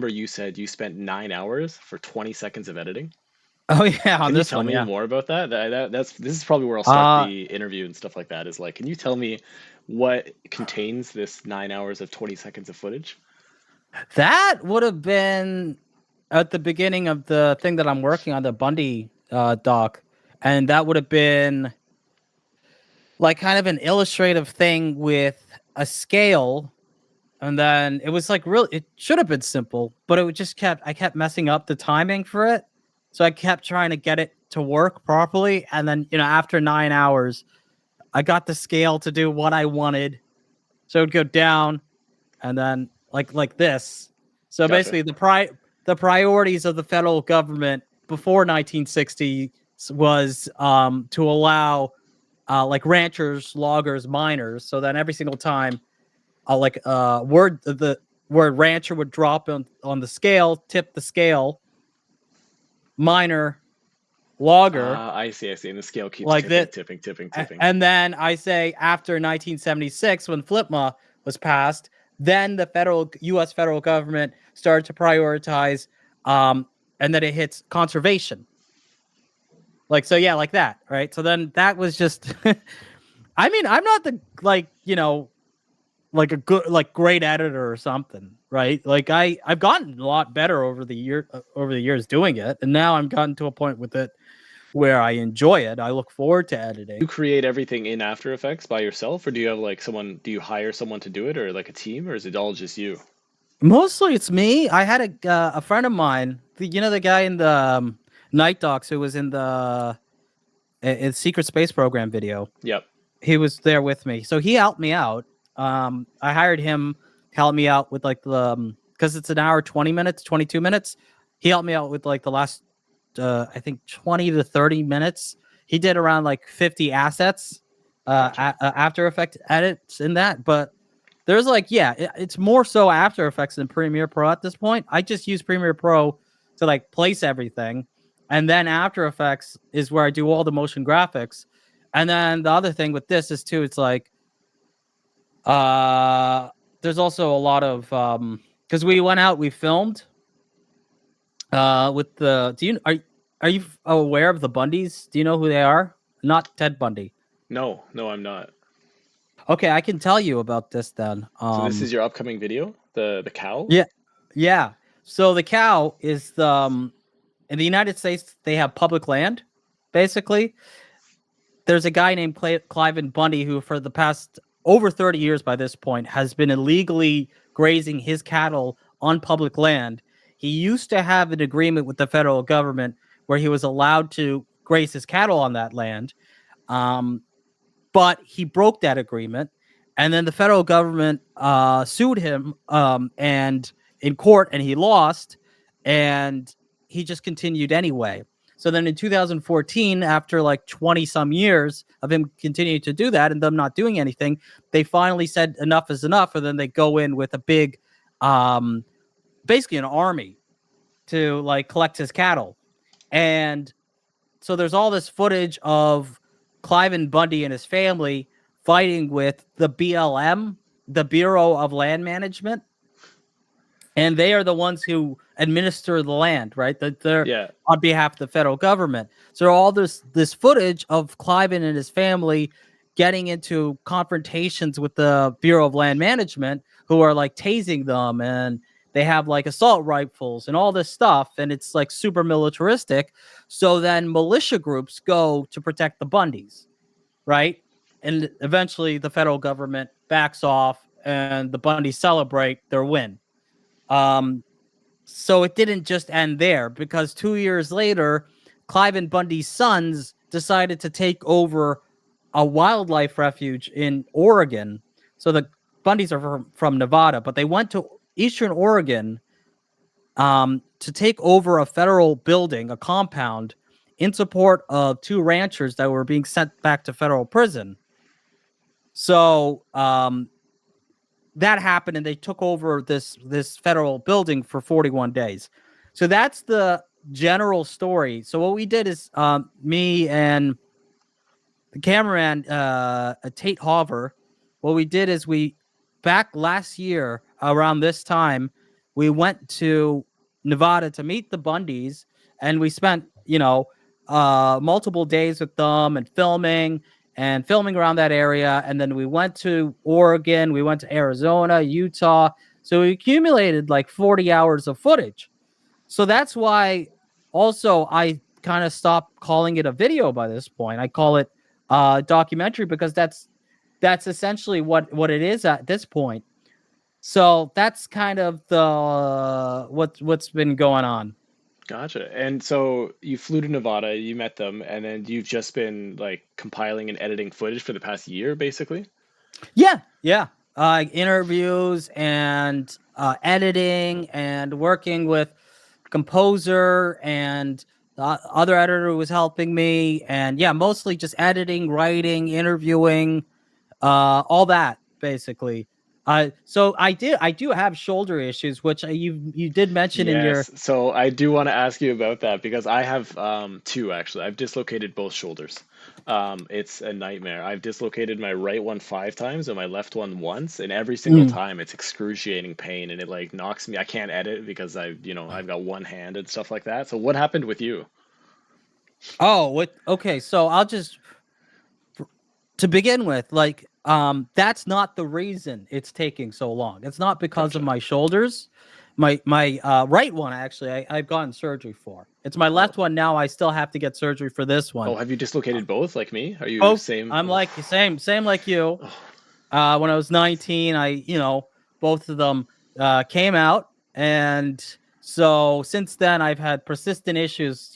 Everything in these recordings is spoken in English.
remember you said you spent 9 hours for 20 seconds of editing. Oh yeah, on Can you this tell one, me yeah. more about that? This is probably where I'll start Uh the interview and stuff like that. Is like, can you tell me what contains this 9 hours of 20 seconds of footage? that would have been at the beginning of the thing that I'm working on, the Bundy doc, and that would have been like kind of an illustrative thing with a scale, and then it was like real. It should have been simple, but it just kept. I kept messing up the timing for it, so I kept trying to get it to work properly, and then after 9 hours, I got the scale to do what I wanted, so it would go down, and then like this. So Gotcha. basically, the priorities of the federal government before 1960 was to allow like ranchers, loggers, miners. So then every single time, the word rancher would drop on the scale, tip the scale, miner, logger, I see, I see. And the scale keeps like tipping, that. tipping, tipping, tipping. And then I say after 1976, when FLIPMA was passed, then the U.S. federal government started to prioritize, and then it hits conservation. Like so, yeah, like that, right? So then that was just. I mean, I'm not the like a good great editor or something, right? Like I've gotten a lot better over the years doing it, and now I'm gotten to a point with it where I enjoy it. I look forward to You editing. create everything in After Effects by yourself, or do you have like someone, do you hire someone to do it, or like a team, or is it all just you? Mostly it's me. I had a friend of mine, the guy in the Night Docs who was in the Secret Space Program video. Yep. He was there with me, so he helped me out. I hired him to help me out with like the because it's an hour 20 minutes, 22 minutes. He helped me out with like the last I think 20 to 30 minutes. He did around like 50 assets, Gotcha. After Effects edits in that, but there's like, yeah, it's more so After Effects than Premiere Pro at this point. I just use Premiere Pro to like place everything, and then After Effects is where I do all the motion graphics. And then the other thing with this is too, it's like uh there's also a lot of because we went out, we filmed with the do you are you aware of the Bundys? Do you know who they are? Not Ted Bundy. No, no, I'm not. Okay, I can tell you about this then. So this is your upcoming video, the cow? Yeah, yeah. So the cow is the in the United States they have public land. Basically, there's a guy named Cliven Bundy who, for the past over 30 years by this point, has been illegally grazing his cattle on public land. He used to have an agreement with the federal government where he was allowed to graze his cattle on that land, um, but he broke that agreement, and then the federal government sued him and in court, and he lost, and he just continued anyway. So then in 2014, after like 20 some years of him continuing to do that and them not doing anything, they finally said enough is enough, and then they go in with a big, um, basically an army to like collect his cattle. And so there's all this footage of Cliven Bundy and his family fighting with the BLM, the Bureau of Land Management, and they are the ones who administer the land, right? That they're Yeah. on behalf of the federal government. So all this footage of Cliven and his family getting into confrontations with the Bureau of Land Management, who are like tasing them, and they have like assault rifles and all this stuff, and it's like super militaristic. So then militia groups go to protect the Bundys, right? And eventually the federal government backs off, and the Bundys celebrate their win. Um, so it didn't just end there, because 2 years later, Cliven Bundy's sons decided to take over a wildlife refuge in Oregon. So the Bundys are from Nevada, but they went to Eastern Oregon to take over a federal building, a compound, in support of two ranchers that were being sent back to federal prison. So that happened, and they took over this federal building for 41 days. So that's the general story. So what we did is me and the cameraman Tate Hover, what we did is we back last year around this time we went to Nevada to meet the Bundys, and we spent, multiple days with them and filming around that area. And then we went to Oregon, we went to Arizona, Utah. So we accumulated like 40 hours of footage. So that's why also I kind of stopped calling it a video by this point. I call it documentary because that's essentially what it is at this point. So that's kind of the what's been going on. Gotcha. And so you flew to Nevada, you met them, and then you've just been like compiling and editing footage for the past year, basically? Yeah, yeah. Interviews and editing and working with composer and the other editor who was helping me, and yeah, mostly just editing, writing, interviewing, all that basically. So I do have shoulder issues, which you did mention in your. Yes. So I do want to ask you about that because I have two actually. I've dislocated both shoulders. It's a nightmare. I've dislocated my right one 5 times and my left one once, and every single Mm. time it's excruciating pain and it like knocks me. I can't edit because I've got one hand and stuff like that. So what happened with you? Oh, what? Okay, so I'll just to begin with, like, that's not the reason it's taking so long. It's not because of Gotcha. my shoulders. My right one, actually, I've gotten surgery for. It's my Oh. left one now. I still have to get surgery for this Oh, one. have you dislocated both like me? Are you Both. same? I'm Oh. like same like you. Oh. When I was 19, both of them came out, and so since then I've had persistent issues.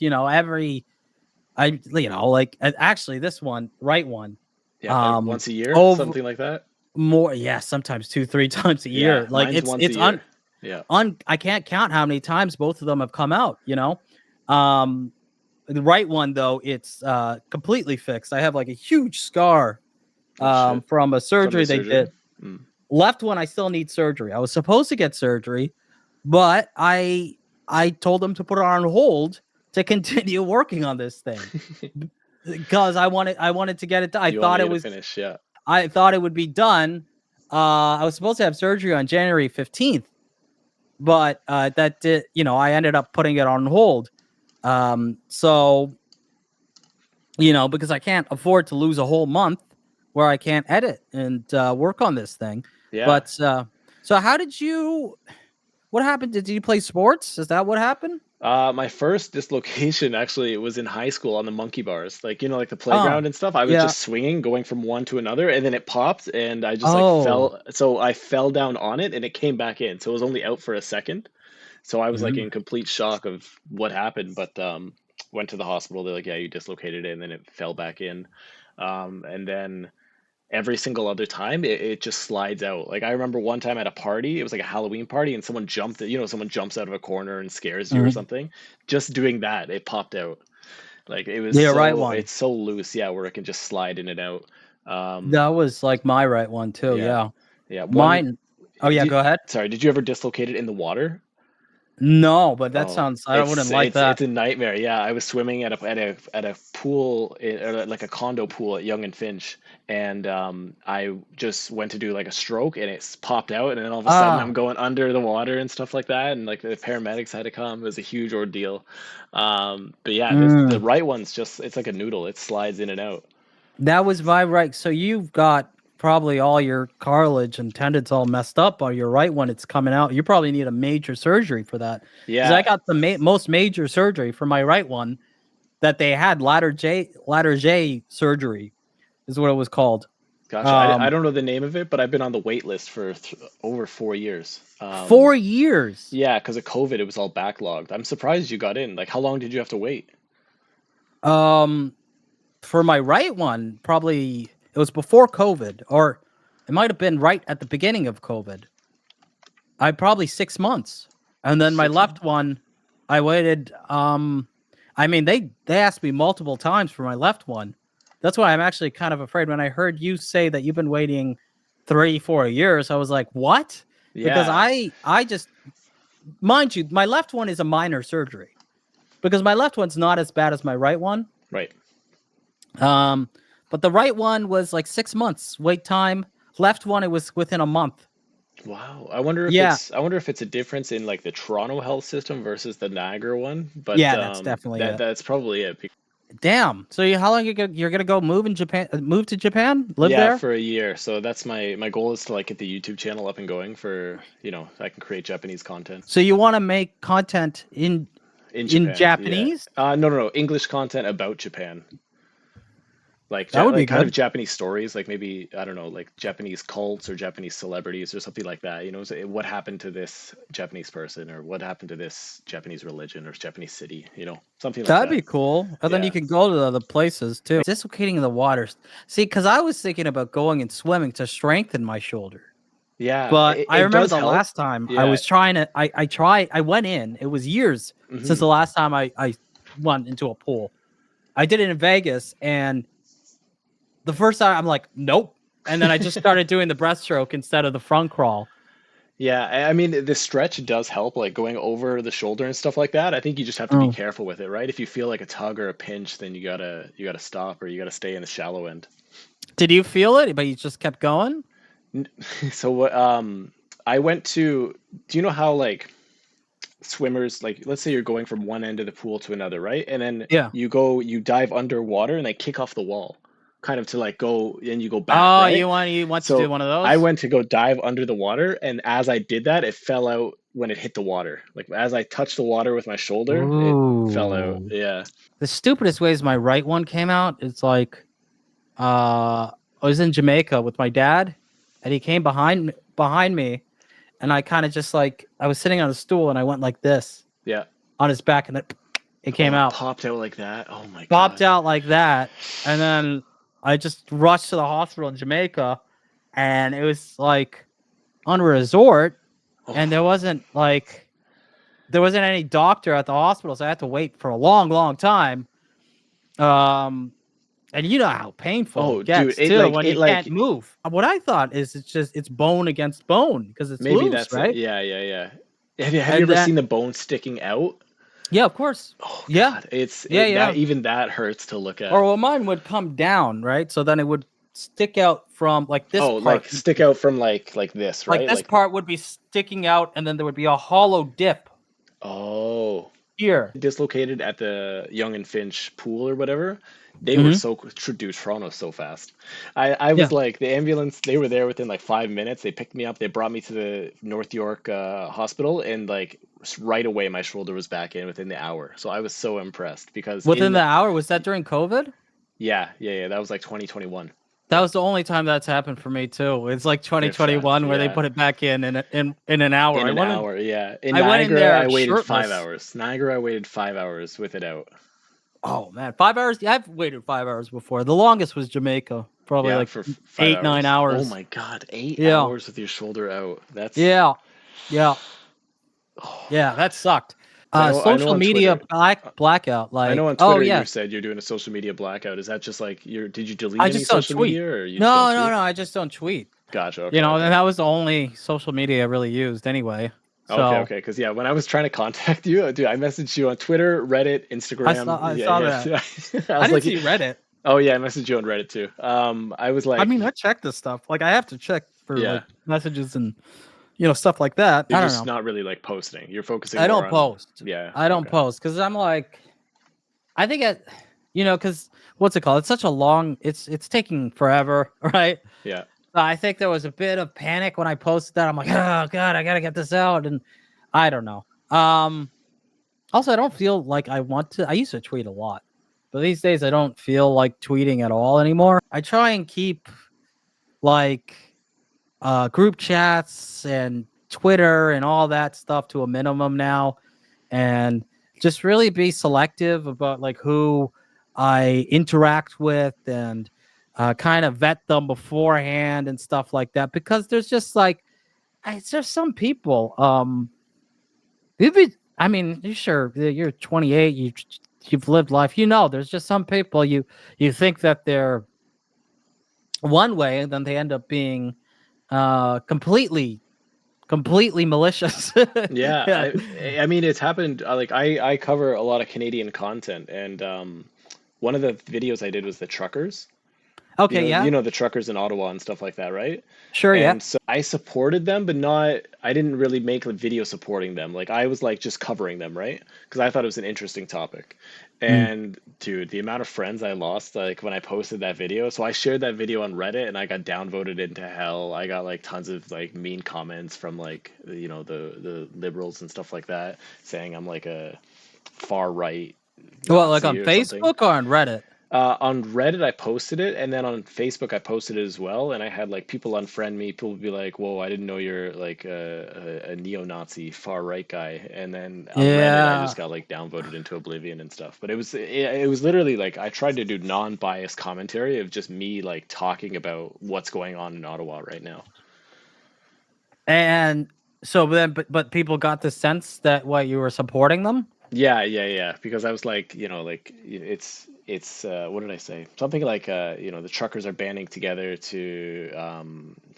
Actually this one, right one, Yeah, um, once a year, over something like that. more, yeah, sometimes 2, 3 times a Yeah, year. Like mine's it's once a it's year. Yeah. I can't count how many times both of them have come out. Um, the right one though, it's completely fixed. I have like a huge scar Oh shit. from a From the surgery they surgery? did. Mm. Left one, I still need surgery. I was supposed to get surgery, but I told them to put it on hold to continue working on this thing because I wanted to get it done. You wanted to get it finished, yeah. I thought it would be done. I was supposed to have surgery on January 15th, but that did, I ended up putting it on hold. So, because I can't afford to lose a whole month where I can't edit and work on this thing. Yeah. But so what happened? Did you play sports? Is that what happened? My first dislocation actually was in high school on the monkey bars. Like, like the Oh, playground and stuff. I was yeah. just swinging, going from one to another, and then it popped and I just like Oh, fell. So I fell down on it and it came back in. So it was only out for a second. So I was like mm, in complete shock of what happened, but went to the hospital. They're like, yeah, you dislocated it, and then it fell back in. And then every single other time it just slides out. Like I remember one time at a party, it was like a Halloween party, and someone jumped, someone jumps out of a corner and scares you or mhm. something. Just doing that, it popped out. Like Yeah, right one. it's so loose, yeah, where it can just slide in and out. That Um, was like my right one too. yeah, Yeah, yeah. One, mine. Oh yeah, go ahead. sorry, did you ever dislocate it in the water? No, but that Oh, sounds. I wouldn't like that. it's a nightmare. Yeah, I was swimming at a pool, or like a condo pool at Young and Finch, and I just went to do like a stroke, and it's popped out, and then all of a sudden I'm Ah, going under the water and stuff like that, and like the paramedics had to come. It was a huge ordeal. But yeah, the mm. right one's just it's like a noodle. It slides in and out. That was my right. So you've got probably all your cartilage and tendons all messed up on your right one. It's coming out. You probably need a major surgery for that because I Yeah, got the most major surgery for my right one that they had ladder J surgery is what it was called. gotcha. I Um, don't know the name of it, but I've been on the wait list for over 4 years. 4 years. Yeah, because of COVID, it was all backlogged. I'm surprised you got in. Like, how long did you have to wait? Um, for my right one, probably it was before COVID, or it might have been right at the beginning of COVID. I probably 6 months, and then my 6 months? left one, I waited. I mean they asked me multiple times for my left one. That's why I'm actually kind of afraid when I heard you say that you've been waiting 3, 4 years. I was like, what? Because Yeah, I just mind you, my left one is a minor surgery because my left one's not as bad as my right one. right. Um, but the right one was like 6 months wait time. Left one, it was within a month. Wow. Yeah, I wonder if it's a difference in like the Toronto health system versus the Niagara one, but yeah, that's definitely it. that's probably it. Damn. So how long you're gonna go move in Japan? Move to Japan? Live Yeah, there? for a year. So that's my goal is to like get the YouTube channel up and going for, I can create Japanese content So you want to make content in in Japan. Yeah. Japanese? No, no, no. English content about Japan. Like That would be like kind of good. Japanese stories, like maybe I don't know, like Japanese cults or Japanese celebrities or something like that. So what happened to this Japanese person or what happened to this Japanese religion or Japanese city, something like That'd that. be cool. And then you Yeah. can go to the other places too. Dislocating the waters. See, because I was thinking about going and swimming to strengthen my shoulder. Yeah, But it, I it remember does the help. last time I Yeah. was trying to, I tried, I went in. It was years since Hmm. the last time I went into a pool. I did it in Vegas, and the first time I'm like, nope. And then I just started doing the breaststroke instead of the front crawl. Yeah, I mean the stretch does help, like going over the shoulder and stuff like that. I think you just have to be Oh. careful with it, right? If you feel like a tug or a pinch, then you gotta stop or you gotta stay in the shallow end. Did you feel it? But you just kept going? N- So what I went to do you know how like swimmers, like let's say you're going from one end of the pool to another, right? And then Yeah. you dive underwater and they kick off the wall, kind of to like go and you go back, Oh, right? you want to do So one of I those? went to go dive under the water, and as I did that, it fell out when it hit the water. Like as I touched the water with my shoulder, it fell out. Ooh. Yeah. The stupidest ways my right one came out, it's like I was in Jamaica with my dad, and he came behind me, and I kind of just like I was sitting on a stool and I went like this Yeah. on his back, and it came Oh, it out. popped out like that. Oh my Popped God. out like that, and then I just rushed to the hospital in Jamaica, and it was like on a resort, and Oh. there wasn't any doctor at the hospital, so I had to wait for a long, long time. Um, and you know how painful Oh, it dude, gets too when you can't move. What I thought is it's bone against bone because it's maybe loose, that's it. right? Yeah, yeah, yeah. Have you And ever then seen the bone sticking out? yeah, of course, Oh yeah, God, it's yeah, it that yeah. even that hurts to look Or at. well, mine would come down, right? So then it would stick out from like this Oh, part like stick out from like this, like right? this Like part would be sticking out, and then there would be a hollow dip oh, here. dislocated at the Young and Finch pool or whatever. They were Hmm. so dude, Toronto so fast. I Yeah, was like the ambulance. They were there within like 5 minutes. They picked me up. They brought me to the North York hospital, and like right away my shoulder was back in within the hour. So I was so impressed because within the hour. Was that during COVID? yeah, yeah, yeah, that was like 2021. That was the only time that's happened for me too. It's like They're fast, 2021 where they yeah. put it back in an hour. In an hour, yeah. In I went in Niagara, I there waited five shirtless. hours. Niagara, I waited 5 hours with it out. Oh man, 5 hours. Yeah, I've waited 5 hours before. The longest was Jamaica, probably Yeah, like for 5 eight, nine hours. Oh hours. my God, eight Yeah, hours with your shoulder out. That's yeah, yeah, oh. yeah. That sucked. I know Social on media Twitter. blackout. I know Like, on oh Twitter you yeah, said you're doing a social media blackout. Is that just like did you delete I any just don't social tweet. media or you just don't No, no, tweet? no. I just don't tweet. Gotcha. You Okay, know, and okay. that was the only social media I really used anyway. Okay, So okay. Because yeah, when I was trying to contact you, dude, I messaged you on Twitter, Reddit, Instagram. I Yeah, saw that. yeah. I I was didn't like, see Reddit. oh yeah, I messaged you on Reddit too. I was I like, mean, I check this stuff. Like, I have to check for yeah, like messages and stuff like that. you're I don't just know. not really like posting. You're focusing I more don't on, post. yeah, I don't okay, post because I'm like, I think it, because what's it called? It's such a long. It's taking forever, right? yeah. I think there was a bit of panic when I posted that. I'm like, oh god, I gotta get this out, and I don't know. Also, I don't feel like I want to. I used to tweet a lot, but these days I don't feel like tweeting at all anymore. I try and keep like group chats and Twitter and all that stuff to a minimum now, and just really be selective about like who I interact with and kind of vet them beforehand and stuff like that because there's just like it's just some people I mean you sure you're 28 you've lived life there's just some people you think that they're one way and then they end up being completely malicious. Yeah, Yeah. I mean it's happened like I cover a lot of Canadian content and one of the videos I did was the truckers. Okay, yeah. The truckers in Ottawa and stuff like that, right? Sure, yeah. And so I supported them, but not, I didn't really make a video supporting them. Like I was like just covering them, right? Because I thought it was an interesting topic. Mm. And dude, the amount of friends I lost, like when I posted that video. So I shared that video on Reddit and I got downvoted into hell. I got like tons of like mean comments from like, the liberals and stuff like that, saying I'm like a far right Well, like on Nazi or something. Facebook or on Reddit? On Reddit, I posted it, and then on Facebook, I posted it as well. And I had like people unfriend me. People would be like, "Whoa, I didn't know you're like a neo-Nazi far right guy." And then on Reddit, I Yeah. just got like downvoted into oblivion and stuff. But it was literally like I tried to do non-biased commentary of just me like talking about what's going on in Ottawa right now. And so then, but people got the sense that what you were supporting them. Yeah, yeah, yeah. Because I was like, it's what did I say? Something like the truckers are banding together to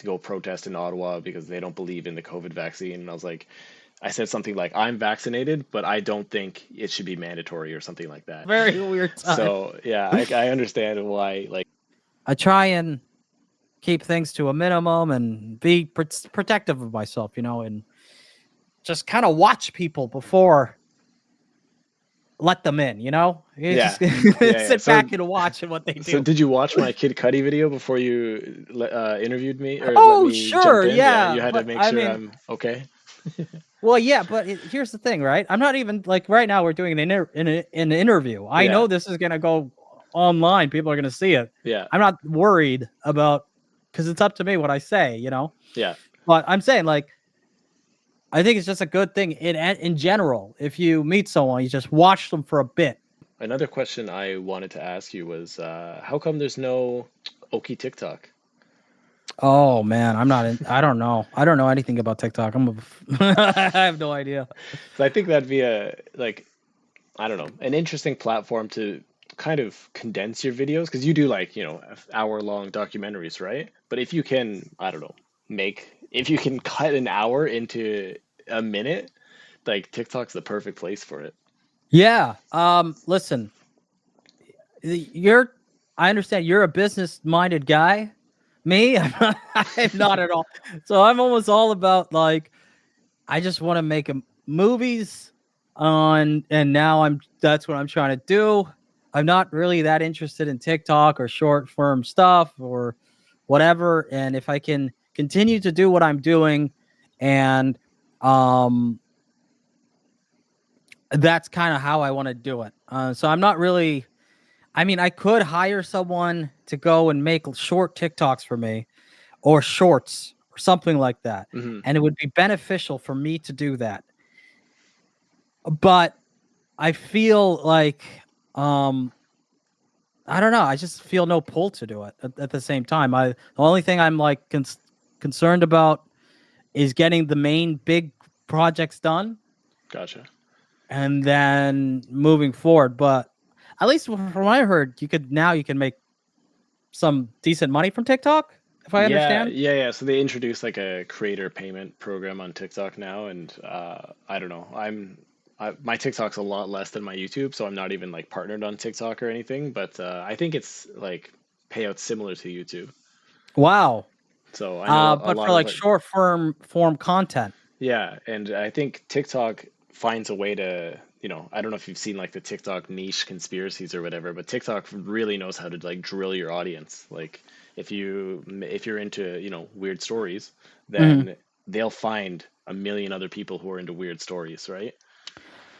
go protest in Ottawa because they don't believe in the COVID vaccine. And I said something like, I'm vaccinated, but I don't think it should be mandatory or something like that. Very weird time. So yeah, I understand why like I try and keep things to a minimum and be protective of myself, and just kind of watch people before let them in. You yeah. just Yeah, yeah. sit back and watch what they So do. did you watch my Kid Cudi video before you interviewed me or let Oh, me jump sure, in? Yeah, yeah, you had to but make I sure mean, I'm okay. well, yeah, but here's the thing, right? I'm not even like right now. We're doing an interview. I Yeah, know this is gonna go online. People are gonna see it. yeah, I'm not worried about because it's up to me what I say, yeah. But I'm saying like I think it's just a good thing in general. If you meet someone, you just watch them for a bit. Another question I wanted to ask you was, how come there's no Okie TikTok? Oh man, I'm not in. I don't know. I don't know anything about TikTok. I have no idea. So I think that'd be I don't know, an interesting platform to kind of condense your videos because you do like, hour-long documentaries, right? But if you can, I don't know, if you can cut an hour into a minute, like TikTok's the perfect place for it. Yeah. Listen, you're. I understand you're a business-minded guy. Me, I'm not at all. So I'm almost all about like I just want to make movies on, and now that's what I'm trying to do. I'm not really that interested in TikTok or short form stuff or whatever. And if I can continue to do what I'm doing, and um, that's kind of how I want to do it. So I'm not really. I mean, I could hire someone to go and make short TikToks for me or shorts or something like that, Hmm. and it would be beneficial for me to do that. But I feel like, um, I don't know. I just feel no pull to do it at the same time. The only thing I'm like concerned about is getting the main big projects done Gotcha. and then moving forward. But at least from what I heard, you can make some decent money from TikTok, if I Yeah, understand. yeah, yeah. So they introduced like a creator payment program on TikTok now, and I don't know. My TikTok's a lot less than my YouTube, so I'm not even like partnered on TikTok or anything. But I think it's like payouts similar to YouTube. Wow. So I know a But lot for of like like short form content. yeah, and I think TikTok finds a way to, I don't know if you've seen like the TikTok niche conspiracies or whatever, but TikTok really knows how to like drill your audience. Like if you're into, weird stories, Mhm. then they'll find a million other people who are into weird stories, right?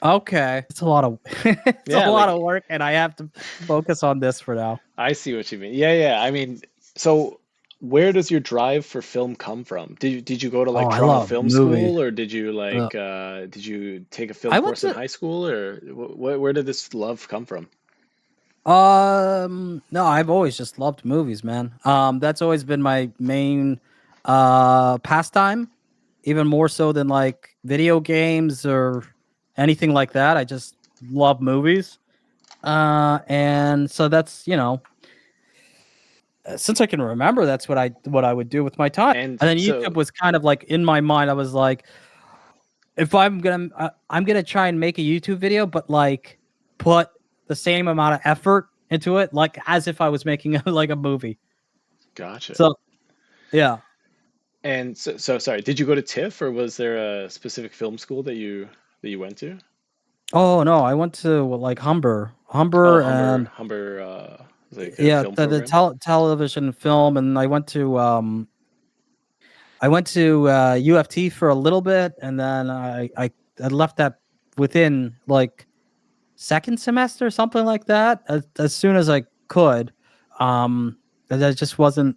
Okay. It's a lot of it's a Yeah, lot of like work and I have to focus on this for now. I see what you mean. Yeah, yeah. I mean, so where does your drive for film come from? Did you go to Oh, like I Toronto love Film movies. School or did you Uh, did you take a film I went course in to high school or where did this love come from? no, I've always just loved movies, man. That's always been my main pastime, even more so than like video games or anything like that. I just love movies. And so that's, since I can remember, that's what I would do with my time. And And then YouTube so was kind of like in my mind. I was like, if I'm gonna try and make a YouTube video, but put the same amount of effort into it, like as if I was making like a movie. Gotcha. So yeah. And so sorry, did you go to TIFF or was there a specific film school that you went to? Oh no, I went to like Oh, Humber, and Humber, like a yeah, film the program. television film, and I went to UFT for a little bit, and then I left that within like second semester, something like that, as soon as I could. Um, and I just wasn't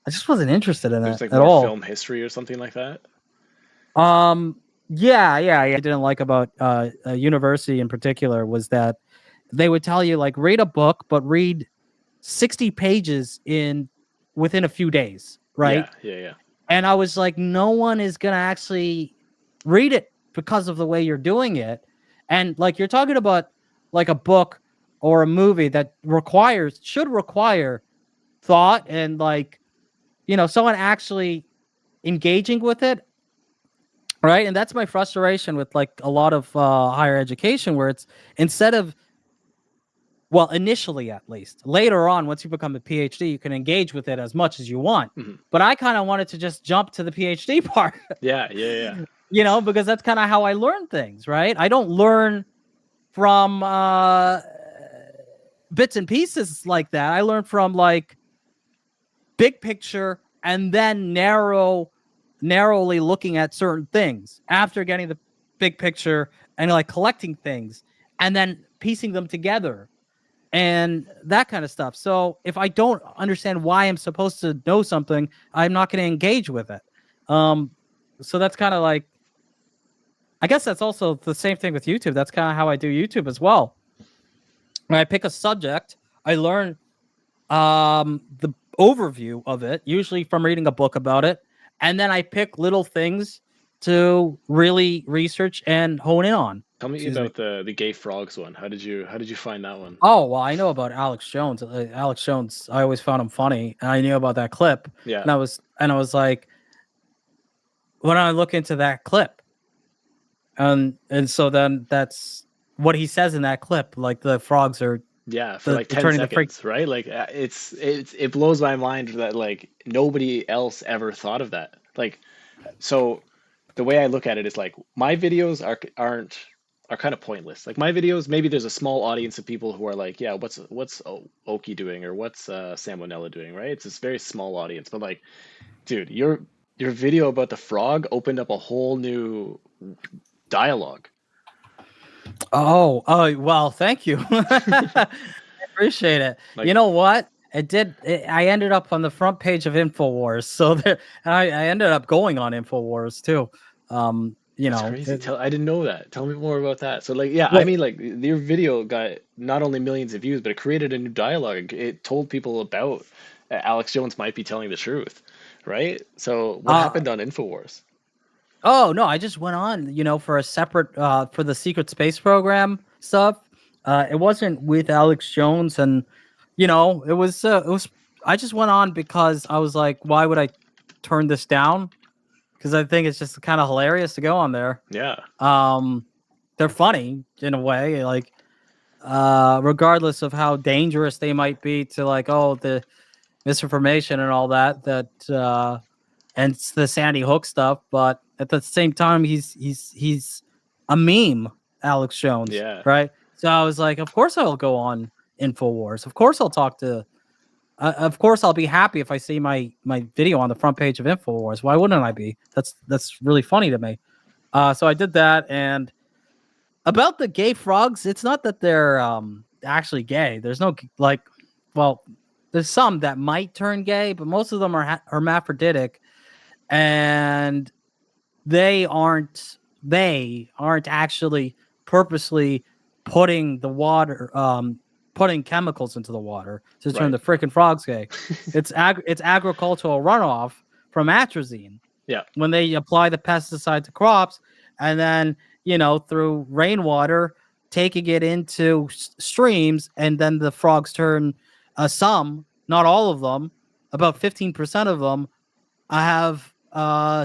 interested in It it was like at more all. film history or something like that. Um, yeah. I didn't like about a university in particular was that they would tell you like read a book, but read 60 pages in within a few days, right? Yeah, yeah, yeah. And I was like, no one is gonna actually read it because of the way you're doing it. And like you're talking about like a book or a movie that should require thought and like, someone actually engaging with it, right? And that's my frustration with like a lot of higher education, where it's instead of, well, initially at least, later on, once you become a PhD, you can engage with it as much as you want. Mhm. But I kind of wanted to just jump to the PhD part, Yeah, yeah, yeah. because that's kind of how I learn things, right? I don't learn from bits and pieces like that. I learn from like big picture, and then narrowly looking at certain things after getting the big picture, and like collecting things and then piecing them together and that kind of stuff. So if I don't understand why I'm supposed to know something, I'm not going to engage with it. Um, so that's kind of like, I guess that's also the same thing with YouTube. That's kind of how I do YouTube as well. When I pick a subject, I learn the overview of it, usually from reading a book about it, and then I pick little things to really research and hone in on. Tell me Excuse me. about the gay frogs one. How did you find that one? Oh, well, I know about Alex Jones. Alex Jones, I always found him funny, and I knew about that clip, Yeah, and I was like, when I look into that clip, and so then that's what he says in that clip, like the frogs are yeah, for like the 10 turning the freak. seconds, right? Like it blows my mind that like nobody else ever thought of that. Like so the way I look at it is like my videos aren't are kind of pointless. Like my videos, maybe there's a small audience of people who are like, yeah, what's Oki doing or what's Salmonella doing, right? It's this very small audience, but like, dude, your video about the frog opened up a whole new dialogue. Oh, well, thank you. I appreciate it. You Like know what? I ended up on the front page of Infowars, so I ended up going on Infowars too. Um, you that's know, crazy. it, Tell I didn't know that. Tell me more about that. So like, yeah, I well, mean, like your video got not only millions of views, but it created a new dialogue. It told people about Alex Jones might be telling the truth, right? So what uh, happened on Infowars? oh no, I just went on, for a separate for the secret space program stuff. It wasn't with Alex Jones, and it was I just went on because I was like, why would I turn this down? Because I think it's just kind of hilarious to go on there. Yeah, Um, they're funny in a way, like regardless of how dangerous they might be to like, oh, the misinformation and all that, and it's the Sandy Hook stuff, but at the same time, he's a meme, Alex Jones, yeah. right? So I was like, of course I'll go on Infowars. Of course I'll talk to. Of course I'll be happy if I see my video on the front page of Infowars. Why wouldn't I be? That's really funny to me. So I did that, and about the gay frogs, it's not that they're actually gay. There's no like, well, there's some that might turn gay, but most of them are hermaphroditic, and they aren't actually purposely putting the water putting chemicals into the water to turn Right. the freaking frogs gay. It's agricultural runoff from atrazine Yeah. when they apply the pesticide to crops, and then through rainwater taking it into streams, and then the frogs turn, some, not all of them, about 15% of them, I have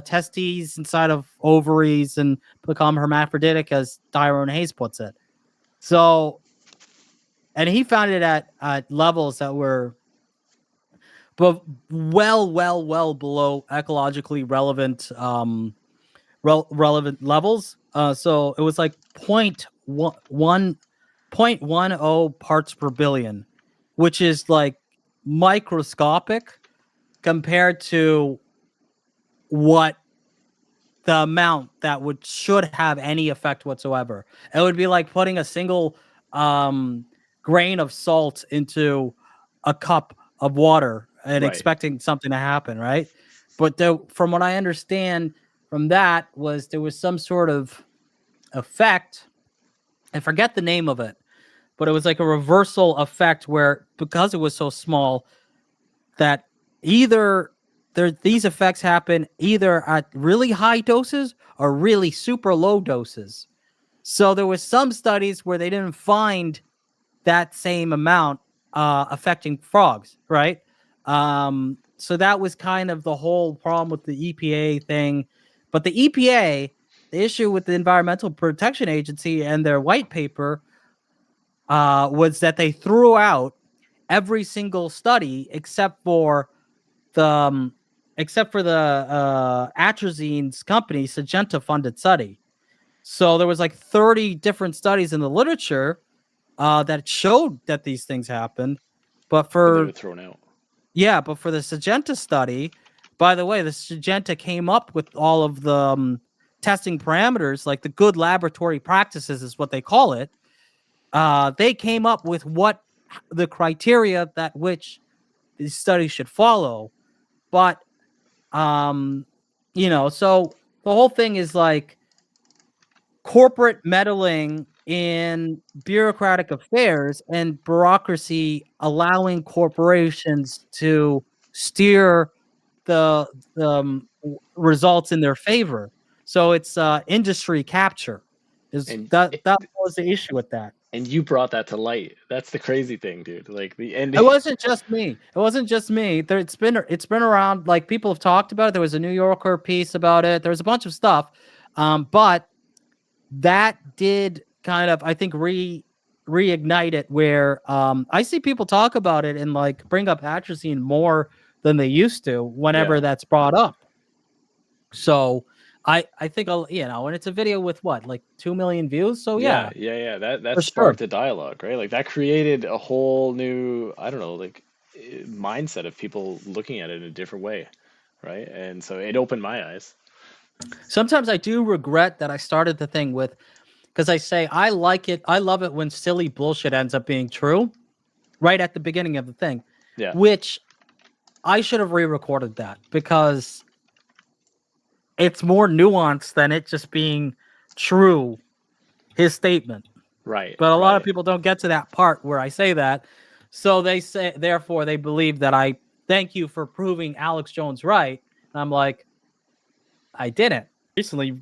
testes inside of ovaries and become hermaphroditic, as Tyrone Hayes puts it. So, and he found it at levels that were but well below ecologically relevant relevant levels. So it was like 0.10 parts per billion, which is like microscopic compared to what the amount that should have any effect whatsoever. It would be like putting a single um, grain of salt into a cup of water and Right. expecting something to happen, right? But from what I understand from that was there was some sort of effect. I forget the name of it, but it was like a reversal effect where because it was so small that either these effects happen either at really high doses or really super low doses. So there was some studies where they didn't find that same amount affecting frogs, right? So that was kind of the whole problem with the EPA thing. But the EPA, the issue with the Environmental Protection Agency and their white paper was that they threw out every single study the um, except for the atrazine's company Syngenta funded study. So there was like 30 different studies in the literature that showed that these things happened. But But they were for thrown out. but for the Syngenta study, by the way, the Syngenta came up with all of the testing parameters, like the good laboratory practices is what they call it. They came up with what the criteria that which these studies should follow. But um, so the whole thing is like corporate meddling in bureaucratic affairs and bureaucracy allowing corporations to steer the results in their favor. So it's industry capture. Is And that was the issue with that? you brought that to light. That's the crazy thing, dude. Like the ending. It wasn't just me. It wasn't just me. It's been around. Like people have talked about it. There was a New Yorker piece about it. There was a bunch of stuff, but that did kind of I think reignite it. Where I see people talk about it and like bring up atrazine more than they used to Yeah. whenever that's brought up. So I think and it's a video with what like 2 million views. So Yeah, yeah, yeah, yeah. That for sure. sparked a dialogue, right? Like that created a whole new, I don't know, like mindset of people looking at it in a different way, right? And so it opened my eyes. Sometimes I do regret that I started the thing with because I say I like it. I love it when silly bullshit ends up being true right at the beginning of the thing, Yeah, which I should have re-recorded that because it's more nuanced than it just being true, his statement. right, But a lot of right. people don't get to that part where I say that. So they say, therefore, they believe that I thank you for proving Alex Jones right. And I'm like, I didn't. Recently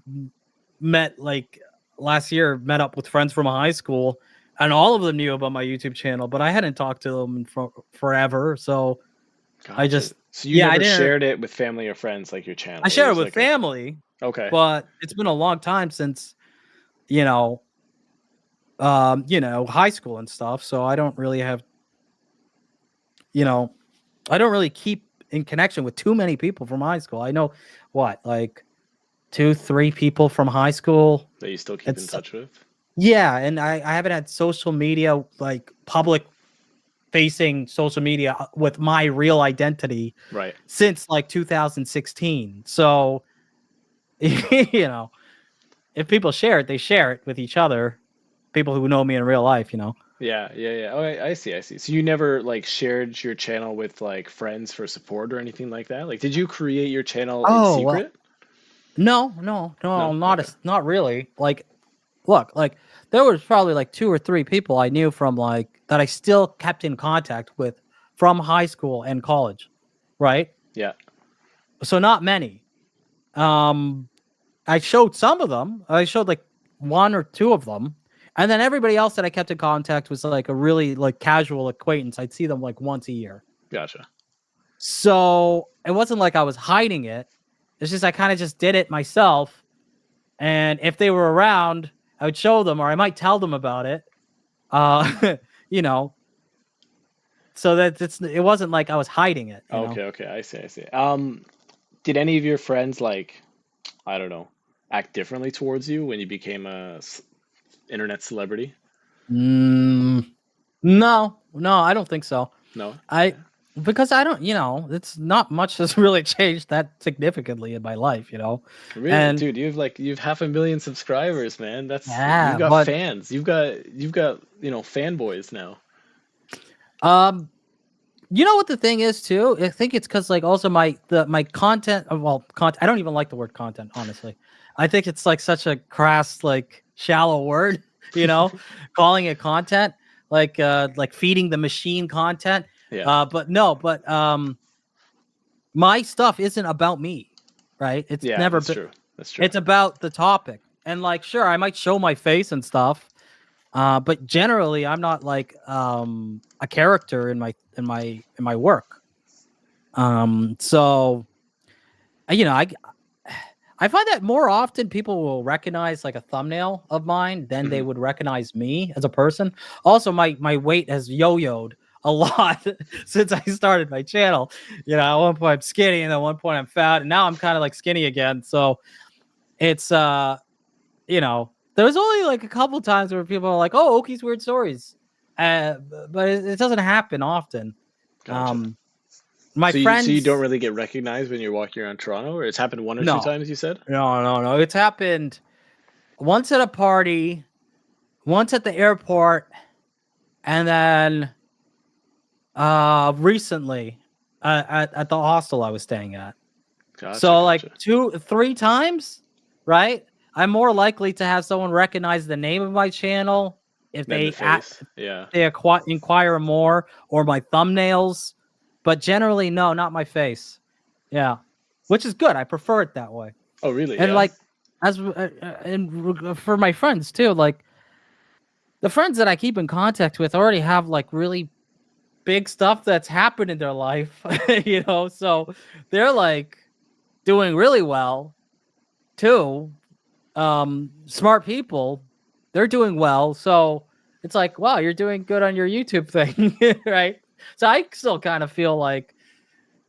met like last year, met up with friends from high school, and all of them knew about my YouTube channel, but I hadn't talked to them for forever. So I Gotcha. just, So you yeah, I never did. shared it with family or friends like your I channel. It share it was with like a, family, okay. but it's been a long time since you know, high school and stuff. So I don't really have, you know, I don't really keep in connection with too many people from high school. I know what, like two, three people from high school. That you still keep in It's touch with. yeah, and I haven't had social media like public facing social media with my real identity Right. since like 2016. So you know, if people share it, they share it with each other. People who know me in real life. Yeah, yeah, yeah. Oh, I see, I see. So you never like shared your channel with like friends for support or anything like that? Like, did you create your channel in Oh well, secret? no, No? Okay. not really. Like, look, like there was probably like two or three people I knew from like that I still kept in contact with from high school and college, right? Yeah. So not many. Um, I showed some of them. I showed like one or two of them, and then everybody else that I kept in contact was like a really like casual acquaintance. I'd see them like once a year. Gotcha. So it wasn't like I was hiding it. It's just I kind of just did it myself. And if they were around, I would show them or I might tell them about it. Uh, you know, so that it wasn't like I was hiding it, you know. Okay, okay, I see, I see. Did any of your friends like, I don't know, act differently towards you when you became a internet celebrity? Mm, no, no, I don't think so. No? I Yeah. because I don't, it's not much has really changed that significantly in my life, Really, and dude, you've 500,000 subscribers, man. You've yeah, got but fans. You've got, fanboys now. um, you know what the thing is too? I think it's because like also my content. Well, content. I don't even like the word content, honestly. I think it's like such a crass, like shallow word. You know, calling it content, like feeding the machine content. Yeah. But no, but my stuff isn't about me, right? It's Yeah, never that's been. true. That's true. It's about the topic, and like, sure, I might show my face and stuff, but generally, I'm not like a character in my work. So you know, I find that more often people will recognize like a thumbnail of mine than they Hmm. would recognize me as a person. Also, my weight has yo-yoed a lot since I started my channel. At one point I'm skinny, and at one point I'm fat, and now I'm kind of like skinny again. So it's there was only like a couple times where people are like, "Oh, Oki's weird stories," but it doesn't happen often. Gotcha. Um, my So you don't friends, really get recognized when you're walking around Toronto, or it's happened one or two no, times, you said? no, no, no. It's happened once at a party, once at the airport, and then recently at the hostel I was staying at. Gotcha, So like gotcha. 2-3 times, right? I'm more likely to have someone recognize the name of my channel if Then the they face. Yeah. inquire more, or my thumbnails, but generally no, not my face. Yeah, which is good. I prefer it that way. Oh, really? And Yeah. like for my friends too, like the friends that I keep in contact with already have like really big stuff that's happened in their life, so they're like doing really well too. Smart people, they're doing well. So it's like, wow, you're doing good on your YouTube thing, right? So I still kind of feel like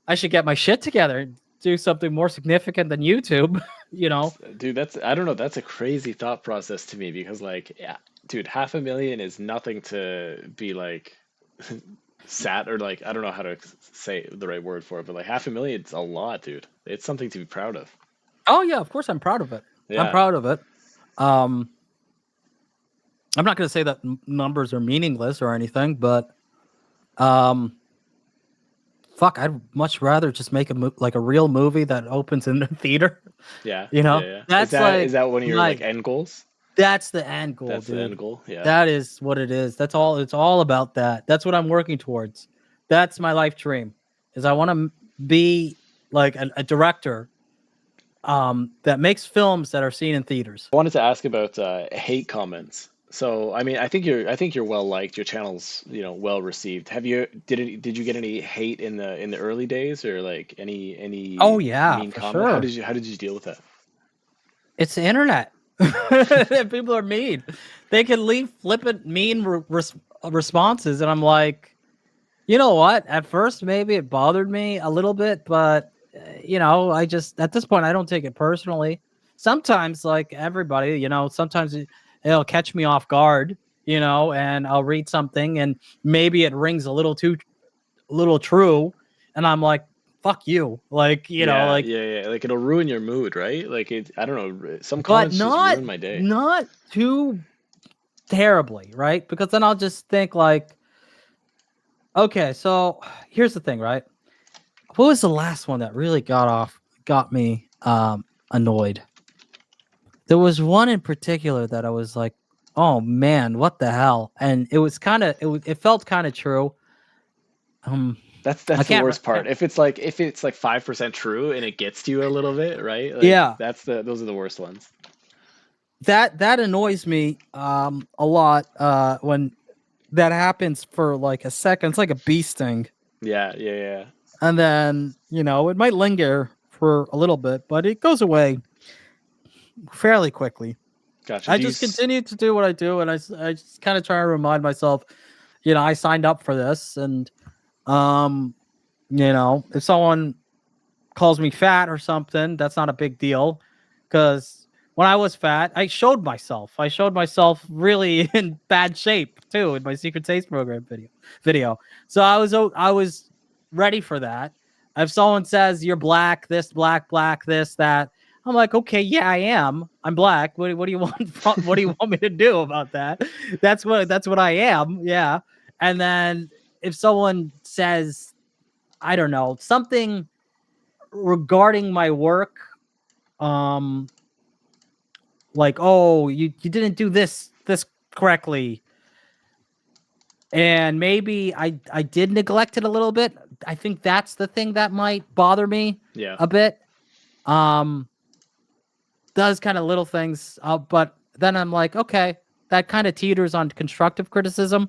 I should get my shit together and do something more significant than YouTube, you know? Dude, I don't know, that's a crazy thought process to me because like, yeah, dude, 500,000 is nothing to be like sat or like I don't know how to say the right word for it, but like 500,000 is a lot, dude. It's something to be proud of. Oh yeah, of course I'm proud of it. I'm Yeah. proud of it. Um, I'm not going to say that numbers are meaningless or anything, but um, fuck, I'd much rather just make like a real movie that opens in the theater. Yeah. You Yeah, know, yeah. Is that's that like is that one of your my like end goals? that's the end goal, That's the dude. end goal. Yeah. That is what it is. That's all. It's all about that. That's what I'm working towards. That's my life dream. Is I want to be like a director that makes films that are seen in theaters. I wanted to ask about hate comments. So, I mean, I think you're well liked. Your channel's, well received. Did you get any hate in the early days or like Oh any yeah, mean for comment? sure. How did you deal with that? It's the internet. People are mean. They can leave flippant, mean responses, and I'm like, you know what? At first, maybe it bothered me a little bit, but I just at this point I don't take it personally. Sometimes, like everybody, sometimes it'll catch me off guard, and I'll read something and maybe it rings a little true, and I'm like, "Fuck you!" Like Yeah, like, yeah, yeah. Like it'll ruin your mood, right? Like I don't know, some but comments just ruin my day. not too terribly, right? Because then I'll just think like, okay, so here's the thing, right? What was the last one that really got me annoyed? There was one in particular that I was like, "Oh man, what the hell?" And it was kind of it felt kind of true. Um I That's the can't, worst part. If it's like 5% true and it gets to you a little bit, right? Like yeah. those are the worst ones. That annoys me a lot when that happens for like a second. It's like a bee sting. Yeah, yeah, yeah. And then, it might linger for a little bit, but it goes away fairly quickly. Gotcha. I just continue to do what I do, and I just kind of try to remind myself, I signed up for this, and Um, if someone calls me fat or something, that's not a big deal because when I was fat, I showed myself. I showed myself really in bad shape too in my secret taste program video. So I was ready for that. If someone says you're black, this black this that, I'm like, okay, yeah, I am. I'm black. What do you want? What do you want me to do about that? That's what I am. Yeah. And then if someone says, I don't know, something regarding my work, um like, oh, you didn't do this correctly, and maybe I did neglect it a little bit. I think that's the thing that might bother me Yeah. a bit. um does kind of little things, but then I'm like, okay, that kind of teeters on constructive criticism.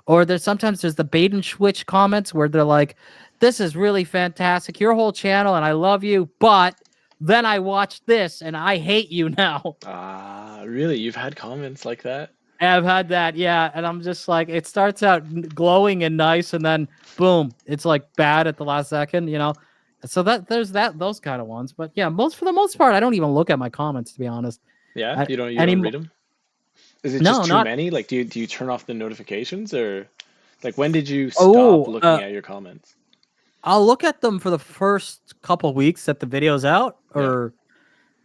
Or there's the bait and switch comments where they're like, this is really fantastic, your whole channel, and I love you, but then I watched this and I hate you now. Ah, really? You've had comments like that? I've had that, yeah, and I'm just like, it starts out glowing and nice, and then boom, it's like bad at the last second. So there's those kind of ones, but yeah, for the most part, I don't even look at my comments, to be honest. Yeah, I, you don't any read them? Is it just No, too not. many? Like, do you turn off the notifications, or like when did you stop Oh, looking at your comments? I'll look at them for the first couple weeks that the video's out, Yeah.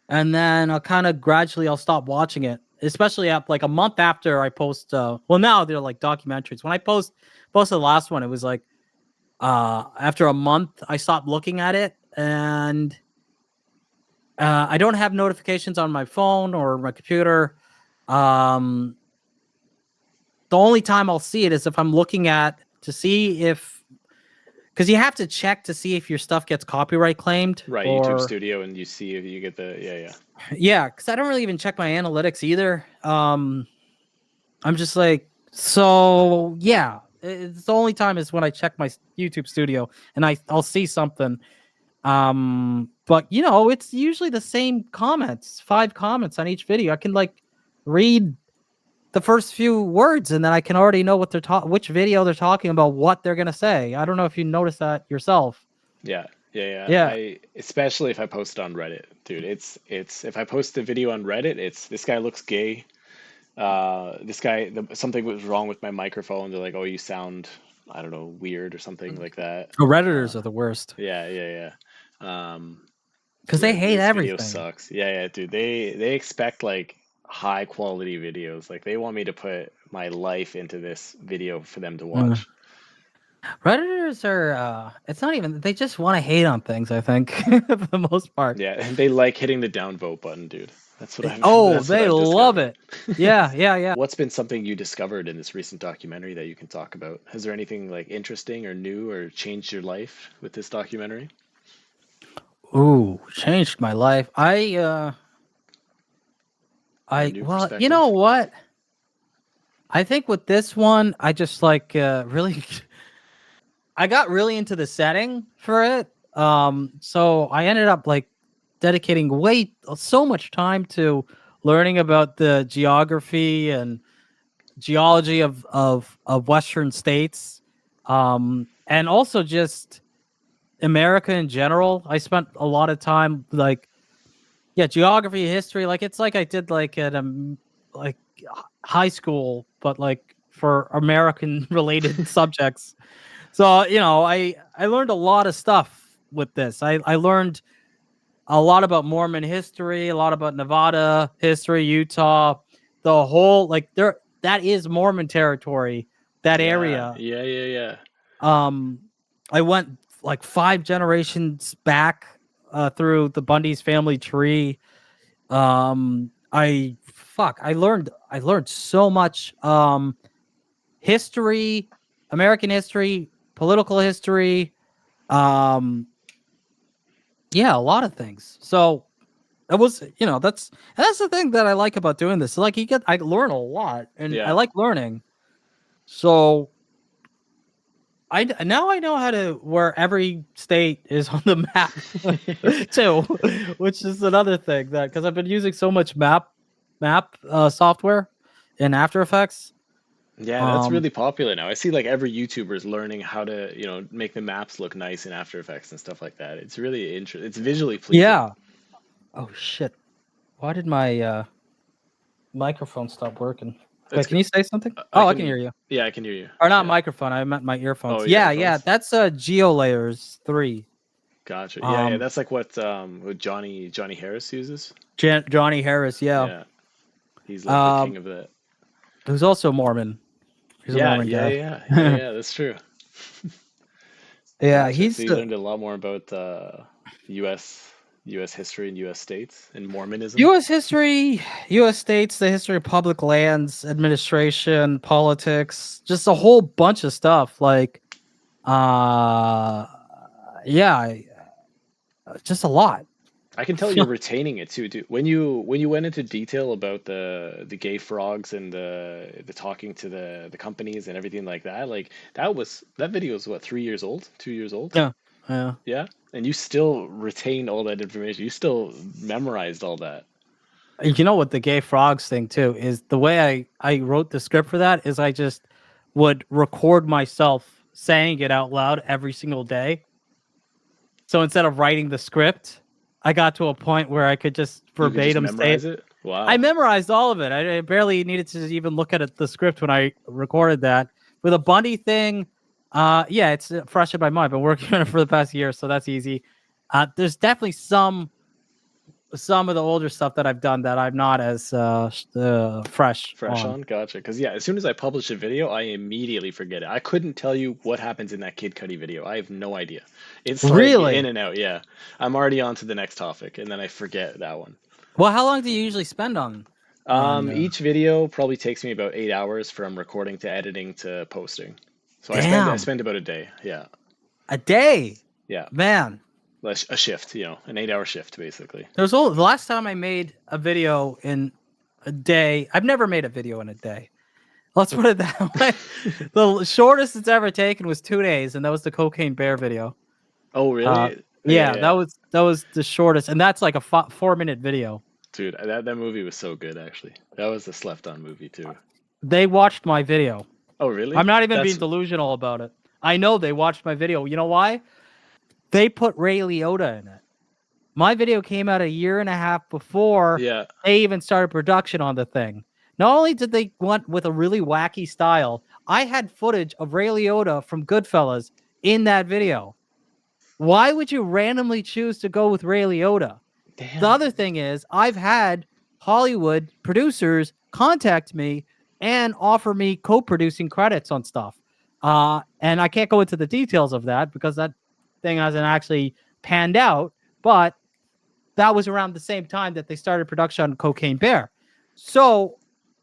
and then I'll kind of gradually I'll stop watching it, especially at like a month after I post. Well, now they're like documentaries. When I posted the last one, it was like after a month I stopped looking at it, and I don't have notifications on my phone or my computer. Um, the only time I'll see it is if I'm looking at to see if, because you have to check to see if your stuff gets copyright claimed Right, YouTube or, Studio, and you see if you get the, yeah, yeah. yeah, because I don't really even check my analytics either. I'm just like, so yeah, it's the only time is when I check my YouTube Studio and I'll see something. But it's usually the same comments, 5 comments on each video. I can like read the first few words and then I can already know what which video they're talking about, what they're gonna say. I don't know if you noticed that yourself. Yeah, yeah, yeah. Yeah. I especially if I post it on Reddit, dude. It's if I post a video on Reddit, it's this guy looks gay. This guy, something was wrong with my microphone. They're like, "Oh, you sound, I don't know, weird or something like that." The Redditors Uh, are the worst yeah, yeah, yeah. because they Yeah, hate this video everything. sucks. Yeah, yeah, dude. They expect like high quality videos. Like they want me to put my life into this video for them to Mm. watch. Redditors are it's not even, they just want to hate on things, I think, for the most part. Yeah, and they like hitting the downvote button, dude. That's what I've Oh, that's what they I've love discovered. it. Yeah, yeah, yeah. What's been something you discovered in this recent documentary that you can talk about? Has there anything like interesting or new or changed your life with this documentary? Ooh, changed my life. Or a new Well, you know perspective? what? I think with this one, I just like really I got really into the setting for it. So I ended up like dedicating so much time to learning about the geography and geology of Western states, and also just America in general. I spent a lot of time like, yeah, geography, history. Like it's like I did like at like high school, but like for American related subjects. So I learned a lot of stuff with this. I learned a lot about Mormon history, a lot about Nevada history, Utah, the whole like there that is Mormon territory, that Yeah, area. yeah, yeah, yeah. Um, I went like 5 generations back through the Bundy's family tree. I learned so much history, American history, political history, um yeah, a lot of things. So it was, that's the thing that I like about doing this. Like I learn a lot and I Yeah. like learning. So now I know how to where every state is on the map too, which is another thing that because I've been using so much map software in After Effects. Yeah, that's Um, really popular now. I see like every YouTuber is learning how to, make the maps look nice in After Effects and stuff like that. It's really interesting. It's visually pleasing. yeah. Oh shit! Why did my microphone stop working? It's Wait, can good. you say something? I Oh, I can can, hear you. yeah, I can hear you. Or not Yeah. microphone. I meant my Oh, earphones. your Yeah, yeah. headphones? That's Geo Layers 3. Gotcha. Yeah, yeah, Um, that's like what Johnny Harris uses. Johnny Harris. Yeah. Yeah, he's like the king of that. Who's also Mormon. He's a Yeah, Mormon yeah, guy. yeah, yeah, yeah, that's true. Yeah, Gotcha. So he's you learned a lot more about US US history and US states and Mormonism. U.S. history, U.S. states, the history of public lands, administration, politics, just a whole bunch of stuff. Like, uh, yeah, just a lot. I can tell you're retaining it too, dude. When you went into detail about the gay frogs and the talking to the companies and everything like that, like that video is what, 3 years old, 2 years old? Yeah, yeah. Yeah, and you still retained all that information. You still memorized all that. You know what the gay frogs thing too is the way I wrote the script for that is I just would record myself saying it out loud every single day. So instead of writing the script, I got to a point where I could just You could just verbatim say memorize it. it. I Wow. memorized all of it. I barely needed to even look at the script when I recorded that. With a Bundy thing, yeah, it's fresh in my mind. I've been working on it for the past year, so that's easy. There's definitely some of the older stuff that I've done that I'm not as fresh Fresh on. on? Gotcha. Because yeah, as soon as I publish a video, I immediately forget it. I couldn't tell you what happens in that Kid Cudi video. I have no idea. It's like in Really? and out. Yeah, I'm already on to the next topic, and then I forget that one. Well, how long do you usually spend on? Each video probably takes me about 8 hours from recording to editing to posting. So I Damn, spend about a day. Yeah, a day, yeah, man. a shift. An 8 hour shift basically. The last time I made a video in a day. I've never made a video in a day. Let's put it that way. The shortest it's ever taken was 2 days, and that was the Cocaine Bear video. Oh Uh, really? Yeah, yeah, that yeah. was that was the shortest, and that's like a 4-minute video. Dude, that movie was so good actually. That was a slept on movie too. They watched my video. Oh I'm really? not even being That's delusional about it. I know they watched my video. You know why? They put Ray Liotta in it. My video came out a year and a half before yeah. they even started production on the thing. Not only did they went with a really wacky style, I had footage of Ray Liotta from Goodfellas in that video. Why would you randomly choose to go with Ray Liotta? The Damn. other thing is, I've had Hollywood producers contact me and offer me co-producing credits on stuff. And I can't go into the details of that because that thing hasn't actually panned out. But that was around the same time that they started production on Cocaine Bear. So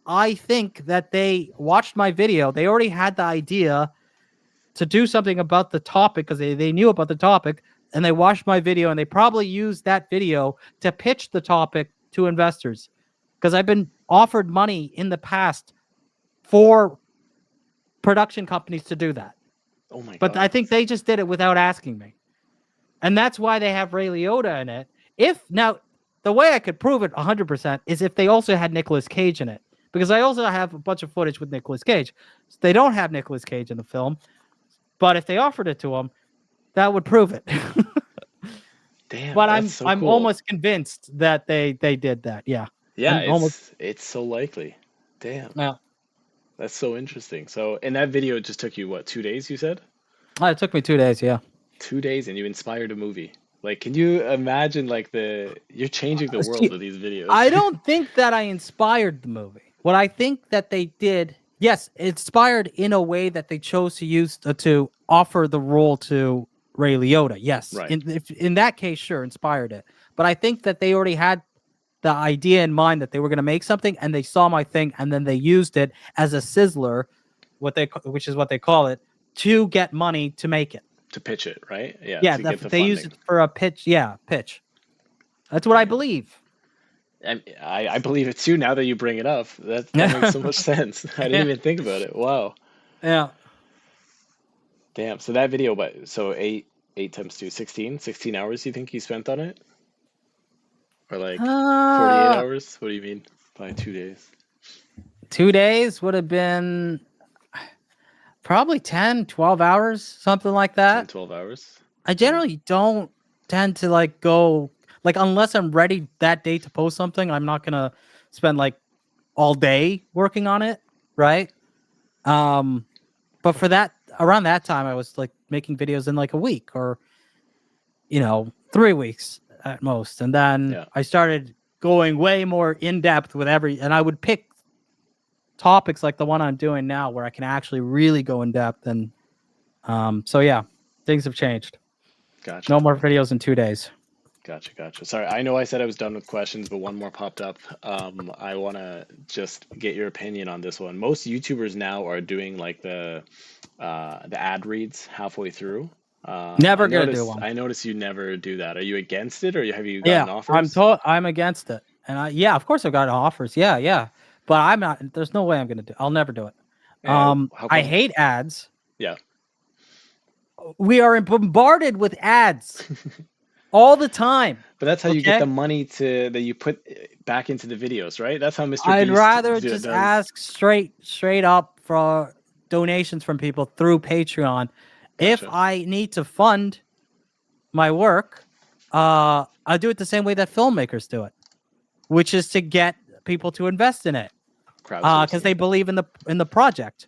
I think that they watched my video. They already had the idea to do something about the topic because they knew about the topic and they watched my video and they probably used that video to pitch the topic to investors because I've been offered money in the past for production companies to do that. Oh my But I God. think they just did it without asking me. And that's why they have Ray Liotta in it. If now the way I could prove it 100% is if they also had Nicolas Cage in it, because I also have a bunch of footage with Nicolas Cage. So they don't have Nicolas Cage in the film, but if they offered it to him, that would prove it. Damn, But that's I'm so I'm cool. almost convinced that they did that. Yeah, Yeah, I'm almost. it's so likely. Damn, Yeah, that's so interesting. So, in that video, it just took you what, 2 days, you said? it took me 2 days. Yeah. 2 days and you inspired a movie. Like, can you imagine like you're changing the world See, with these videos? I don't think that I inspired the movie. What I think that they did, yes, inspired in a way that they chose to use to offer the role to Ray Liotta. Yes, Right. in that case, sure, inspired it. But I think that they already had the idea in mind that they were going to make something, and they saw my thing, and then they used it as a sizzler, which is what they call it, to get money to make it. To pitch it, right? Yeah, Yeah, to get the they use funding. it for a pitch. Yeah, pitch. That's what I Damn. believe. And I believe it too now that you bring it up. That makes Yeah, so much sense. I didn't yeah, even think about it. Wow. yeah. Damn. So that video, but so eight times two, 16, 16 hours you think you spent on it? Or like 48 Uh, hours? What do you mean by 2 days? 2 days would have been. Probably 10, 12 hours, something like 10, that. 12 hours. I Okay. generally don't tend to like go like unless I'm ready that day to post something, I'm not gonna spend like all day working on it, right? Um, but for that around that time, I was like making videos in like a week or 3 weeks at most, and then Yeah. I started going way more in depth with and I would pick topics like the one I'm doing now where I can actually really go in depth and so yeah, things have changed. No Gotcha. more videos in 2 days. Gotcha. Gotcha. Sorry, I know I said I was done with questions, but one more popped up. I want to just get your opinion on this one. Most YouTubers now are doing like the ad reads halfway through. Never gonna do one. I notice you never do that. Are you against it, or have you Yeah, gotten offers? I'm against it. And yeah, of course I've got offers. Yeah, yeah. But I'm not there's no way I'm gonna do I'll never do it. Yeah. How I come? hate ads. Yeah. We are bombarded with ads all the time. But that's how you get Okay? the money that you put back into the videos, right? That's how Mr. I'd Beast rather just does. ask straight up for donations from people through Patreon. If Gotcha. I need to fund my work, I do it the same way that filmmakers do it, which is to get people to invest in it because Crowdsourcing they it. believe in the project.